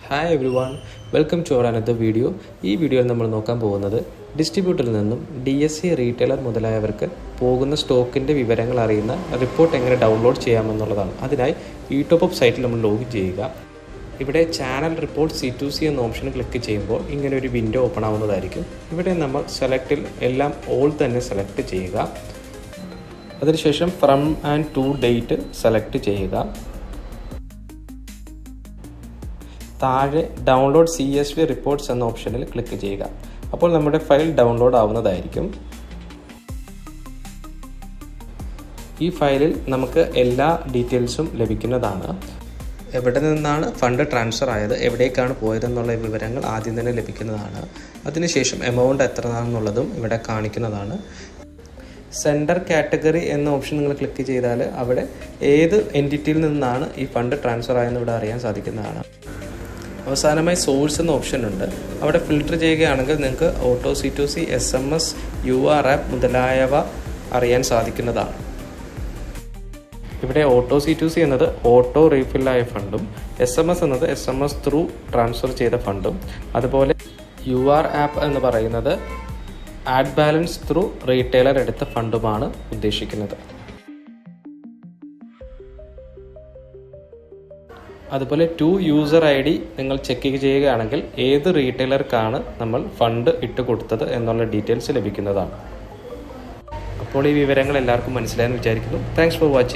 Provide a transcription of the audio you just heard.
Hi everyone, welcome to our another video. ഈ വീഡിയോയിൽ നമ്മൾ നോക്കാൻ പോകുന്നത് ഡിസ്ട്രിബ്യൂട്ടറിൽ നിന്നും DSC റീറ്റെയിലർ മുതലായവർക്ക് പോകുന്ന സ്റ്റോക്കിൻ്റെ വിവരങ്ങൾ അറിയുന്ന റിപ്പോർട്ട് എങ്ങനെ ഡൗൺലോഡ് ചെയ്യാമെന്നുള്ളതാണ്. അതിനായി യൂട്യൂബ് സൈറ്റിൽ നമ്മൾ ലോഗിൻ ചെയ്യുക. ഇവിടെ ചാനൽ റിപ്പോർട്ട് C2C എന്ന ഓപ്ഷൻ ക്ലിക്ക് ചെയ്യുമ്പോൾ ഇങ്ങനെ ഒരു വിൻഡോ ഓപ്പൺ ആവുന്നതായിരിക്കും. ഇവിടെ നമ്മൾ സെലക്റ്റിൽ എല്ലാം ഓൾ തന്നെ സെലക്ട് ചെയ്യുക. അതിനുശേഷം from and to date select ചെയ്യുക. താഴെ ഡൗൺലോഡ് CSV റിപ്പോർട്ട്സ് എന്ന ഓപ്ഷനിൽ ക്ലിക്ക് ചെയ്യുക. അപ്പോൾ നമ്മുടെ ഫയൽ ഡൗൺലോഡ് ആവുന്നതായിരിക്കും. ഈ ഫയലിൽ നമുക്ക് എല്ലാ ഡീറ്റെയിൽസും ലഭിക്കുന്നതാണ്. എവിടെ നിന്നാണ് ഫണ്ട് ട്രാൻസ്ഫർ ആയത്, എവിടേക്കാണ് പോയതെന്നുള്ള വിവരങ്ങൾ ആദ്യം തന്നെ ലഭിക്കുന്നതാണ്. അതിനുശേഷം എമൗണ്ട് എത്രയാണെന്നുള്ളതും ഇവിടെ കാണിക്കുന്നതാണ്. സെൻഡർ കാറ്റഗറി എന്ന ഓപ്ഷൻ നിങ്ങൾ ക്ലിക്ക് ചെയ്താൽ അവിടെ ഏത് എൻറ്റിറ്റിയിൽ നിന്നാണ് ഈ ഫണ്ട് ട്രാൻസ്ഫർ ആയെന്ന് ഇവിടെ അറിയാൻ സാധിക്കുന്നതാണ്. അവസാനമായി സോഴ്സ് എന്ന ഓപ്ഷൻ ഉണ്ട്. അവിടെ ഫിൽട്ടർ ചെയ്യുകയാണെങ്കിൽ നിങ്ങൾക്ക് auto C2C, SMS, UR app മുതലായവ അറിയാൻ സാധിക്കുന്നതാണ്. ഇവിടെ ഓട്ടോ C2C എന്നത് ഓട്ടോ റീഫില്ലായ ഫണ്ടും, SMS എന്നത് SMS ത്രൂ ട്രാൻസ്ഫർ ചെയ്ത ഫണ്ടും, അതുപോലെ UR ആപ്പ് എന്ന് പറയുന്നത് ആഡ് ബാലൻസ് ത്രൂ റീറ്റെയിലർ എടുത്ത ഫണ്ടുമാണ് ഉദ്ദേശിക്കുന്നത്. അതുപോലെ ടു യൂസർ ID നിങ്ങൾ ചെക്ക് ചെയ്യുകയാണെങ്കിൽ ഏത് റീറ്റെയിലർക്കാണ് നമ്മൾ ഫണ്ട് ഇട്ട് കൊടുത്തത് എന്നുള്ള ഡീറ്റെയിൽസ് ലഭിക്കുന്നതാണ്. അപ്പോൾ ഈ വിവരങ്ങൾ എല്ലാവർക്കും മനസ്സിലായെന്ന് വിചാരിക്കുന്നു. Thanks for watching.